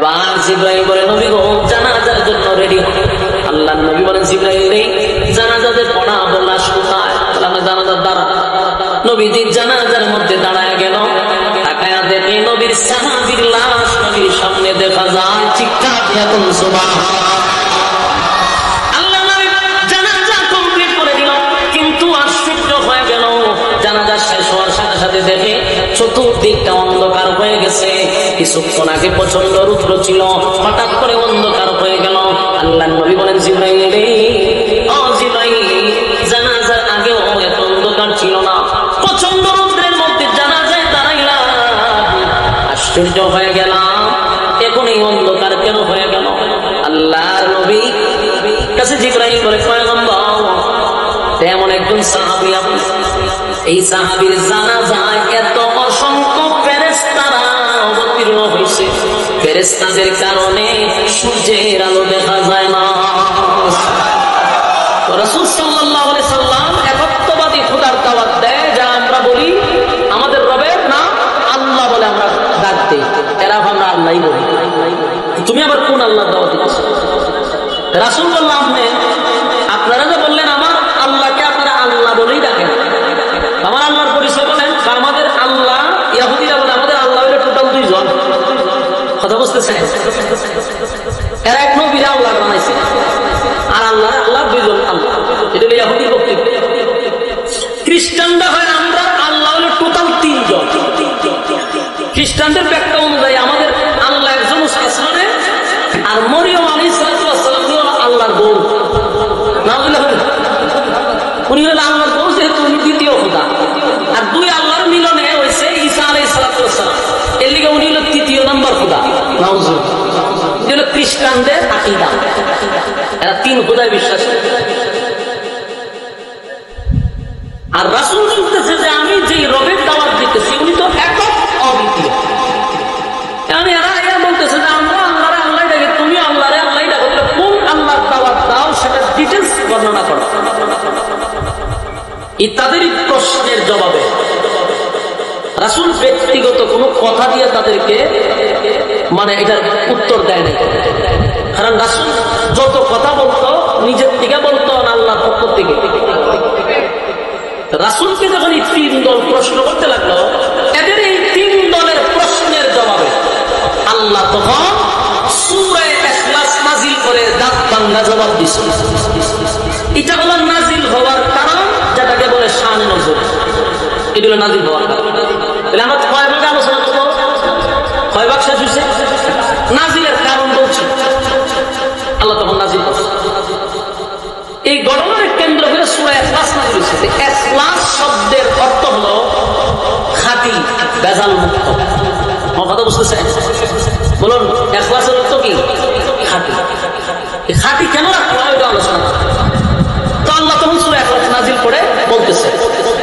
এবার জিবরাইল বলে নবী গো জানাজার জন্য রেডি হন। আল্লাহর নবী বলেন জিবরাইল রে জানাজাতে পড়া লাশ কোথায়? আমরা জানাজার দ্বারা নবীজি জানাজার মধ্যে দাঁড়ায় গেল, তাকায়া দেখে নবীর সাহাবীর লাশ নবীর সামনে দেখা যায়। চিৎকার দিয়া কোন সুবহানাল্লাহ। আল্লাহ নবী জানাজা কমপ্লিট করে দিল, কিন্তু আশ্চর্য হয়ে গেল জানাজা শেষ হওয়ার সাথে সাথে দেখে চতুর্দিকটা অন্ধকার হয়ে গেছে। কিছুক্ষণ আগে প্রচন্ড রুদ্র ছিল, হঠাৎ করে অন্ধকার হয়ে গেল। আল্লাহর নবী বলেন জিবরাইল রে ও জিবরাইল জানাজার আগেও এত অন্ধকার ছিল না, প্রচন্ড রুদ্রের মধ্যে জানাজায় দাঁড়াইলাম, আশ্চর্য হয়ে গেলাম, এখন এই অন্ধকার কেন হয়ে গেল? আল্লাহর নবী কাছে জিবরাইল বলে পয়গম্বর তেমন একজন সাহাবী আপনি, এই সাহাবীর জানাজায় এত অসংখ্য ফেরেশতারা অবতীর্ণ হয়েছে, ফেরেশতাদের কারণে সূর্যের আলো দেখা যায় না। রাসূল সাল্লাল্লাহু আলাইহি সাল্লাম একত্ববাদী খোদার দাওয়াত দেয়, যা আমরা বলি আমাদের রবের নাম আল্লাহ বলে আমরা ডাক দেই, এরা আমরা আল্লাহই বলি। তুমি আবার কোন আল্লাহর দাওয়াত দিচ্ছ? রাসূল বললাম আপনারা যে বললেন আমার আল্লাহকে আপনারা আল্লাহ বলেই ডাকেন, আমার আল্লাহর পরিচয় বলেন। আমাদের আল্লাহ ইহুদিরা বলে আমাদের আল্লাহ হলো টোটাল 2 জন। কথা বুঝতেছেন? এরা এক নবীরা আল্লাহ বানাইছে, আর আল্লাহ 2 জন আল্লাহ। এটা হলো ইহুদির বক্তব্য। খ্রিস্টানরা হয় আমরা আল্লাহ হলো টোটাল 3 জন। খ্রিস্টানদের ব্যাখ্যা অনুযায়ী আমাদের আল্লাহ একজন আসমানে, আর মরিয়ম আলাইহিস সালাম হলো আল্লাহর বউ। নাউজুবিল্লাহ, উনি হলো আল্লাহর বউ, যেহেতু উনি দ্বিতীয় খোদা। আর 2 আল্লাহর মিলনে হয়েছে ঈসা আলাইহিস সালাম, এর লিগে উনি হলো 3য় নম্বর খোদা। নাউজুবিল্লাহ, এটা হলো খ্রিস্টানদের আকীদা, এরা 3 খোদায় বিশ্বাস করে। আর রাসূল বলতেছে যে আমি যে রবের দাওয়াত দিতেছি উনি তো একক অদ্বিতীয়। মানে এরা বলতেছে যে আমরা আল্লাহরে আল্লাহ ডাকি, তুমি আল্লাহরে আল্লাহ ডাকো, কোন আল্লাহর দাওয়াত দাও সেটা ডিটেইলস বর্ণনা করো। ইত্যাদি প্রশ্নের জবাবে রাসূল ব্যক্তিগত কোনো কথা দিয়ে তাদেরকে মানে এটার উত্তর দেয় নাই, কারণ রাসূল যত কথা বলতো নিজের থেকে বলতো না আল্লাহর পক্ষ থেকে। রাসূলকে যখন এই 3 দল প্রশ্ন করতে লাগলো, এদের এই 3 দলের প্রশ্নের জবাবে আল্লাহ তখন সূরা ইখলাস নাযিল করে দাঁত ভাঙা জবাব দিছে। এটা হলো নাযিল হওয়ার কারণ, যেটাকে বলে শানে নজুল। এটা হলো নাযিল হওয়ার কারণ। তাহলে আমরা কয় ভাগে আলোচনা করব? কয় ভাগ শেষ হয়েছে? নাযিলের কারণ বলছি, আল্লাহ তখন নাযিল করছে। এই ঘটনার কেন্দ্র করে সূরা ইখলাস নাযিল হয়েছে। ইখলাস শব্দের অর্থ হলো খাঁটি, ভেজাল মুক্ত। কথা বুঝতেছেন? বলুন ইখলাসের অর্থ কি? খাঁটি। খাঁটি কেন রাখতে হয় এটা আলোচনা। তো আল্লাহ তখন সূরা ইখলাস নাযিল করে বলতেছে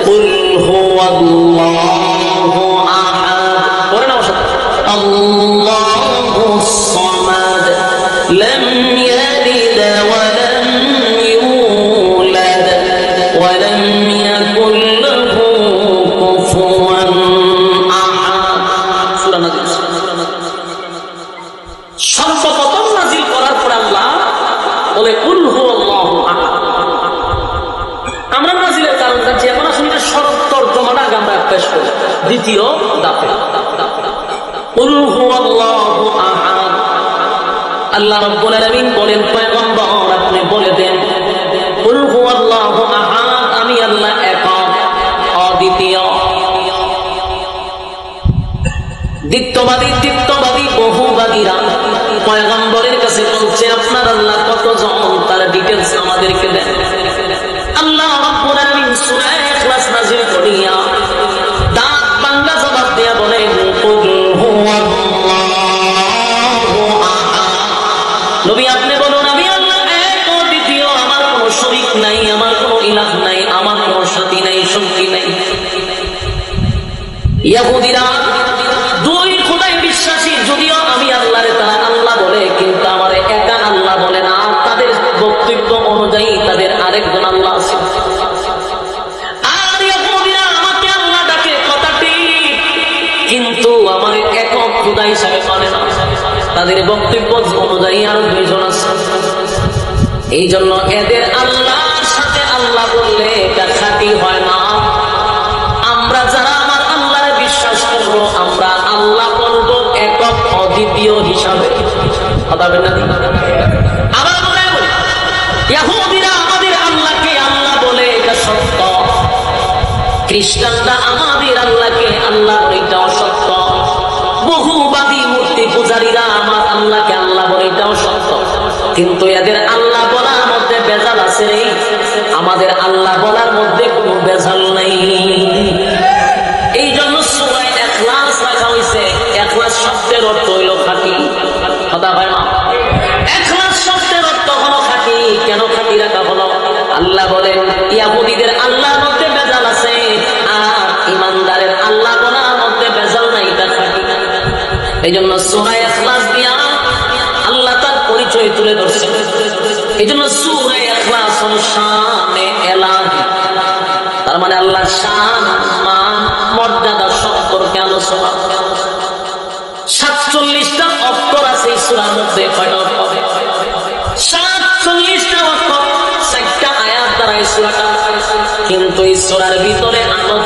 কুল হুয়াল্লাহু আহাদ, পড়েন আমার সাথে, আল্লাহুস সামাদ লাম ইয়ালিদ ওয়া লাম ইউলাদ ওয়া লাম ইয়াকুল লাহু কুফুয়ান আহাদ। সূরা নাযিল সর্বপ্রথম নাযিল করার পর আল্লাহ বলে কুল হুয়াল্লাহু আহাদ। আমরা নাযিলের কারণ জানছি, এখন আসলে এটা শরত তর্জমাটা আগে আমরা পেশ করি দ্বিতীয় ধাপে। কুল হুয়াল্লাহু আহাদ, আল্লাহ রাব্বুল আলামিন বলেন পয়গম্বর আপনি বলে দেন কুল হুয়াল্লাহু আহাদ, আমি আল্লাহ একক অদ্বিতীয়। দ্বিত্ববাদী বহুবাদীরা পয়গম্বরের কাছে বলছে আপনার আল্লাহ কতজন, তার ডিটেইলস আমাদেরকে দেন। আল্লাহ রাব্বুল আলামিন সূরা ইখলাস নাযিল করিয়া দাঁত ভাঙা জবাব দিয়া বলেন কুল হুয়াল্লাহু আহাদ, নবী আপনি বলুন আমি আল্লাহ এক অদ্বিতীয়, আমার কোনো শরীক নাই, আমার কোনো ইলাহ নাই, আমার কোনো সাথী নাই, সঙ্গী নাই। ইহুদিরা 2 খোদায় বিশ্বাসী, যদিও আমি আল্লাহরে তারা আল্লাহ বলে, কিন্তু আমার একা আল্লাহ বলে না। তাদের বক্তব্য অনুযায়ী তাদের আরেকজন আল্লাহ আছে। আর ইহুদিরা আমাকে আল্লাহ ডাকে, কথা ঠিক, কিন্তু আমার একক খোদা হিসাবে মানে না। তাদের বক্তব্য অনুযায়ী আরো 2 জন আছে। এই জন্য এদের আল্লাহর সাথে আল্লাহ বললে এটা খাঁটি হয় না। আমরা যারা আমার আল্লাহরে বিশ্বাস করবো, আমরা আল্লাহ বলবো একক অদ্বিতীয় হিসাবে। কথা বলেন না? আবার বলে ইহুদিরা আমাদের আল্লাহকে আল্লাহ বলে, এটা সত্য। খ্রিস্টানরা আমাদের আল্লাহকে আল্লাহ বলে, এটা অসত্য। বহুবাদী মূর্তি পূজারীরা আমার আল্লাহকে আল্লাহ বলে, এটাও সত্য। কিন্তু এদের আল্লাহ বলার মধ্যে বেজাল আছে, আমাদের আল্লাহ বলার মধ্যে কোনো বেজাল নেই। এই জন্য সূরা ইখলাস রাখা হয়েছে। ইখলাস শব্দের অর্থ হইল খাঁটি। কথা হয় না? ইখলাস শব্দের অর্থ হলো খাঁটি। কেন খাঁটি রাখা হলো? আল্লাহ বলেন ইহুদিদের আল্লাহর মধ্যে বেজাল আছে, আর ঈমানদারের আল্লাহ বলার মধ্যে বেজাল নাই, এটা খাঁটি। এই জন্য সূরা ইখলাস দিয়া আল্লাহ তার পরিচয় তুলে ধরছেন। এই জন্য সূরা ইখলাস হলো শানে এলাহি, তার মানে আল্লাহর শান, মান, মর্যাদা সম্পর্কে আলোচনা। 47টা অক্ষর আছে এই সূরার মধ্যে। কয়টা অক্ষর? 47টা অক্ষর, 4টা আয়াত দ্বারা এই সূরাটা। কিন্তু এই সূরার ভিতরে আরো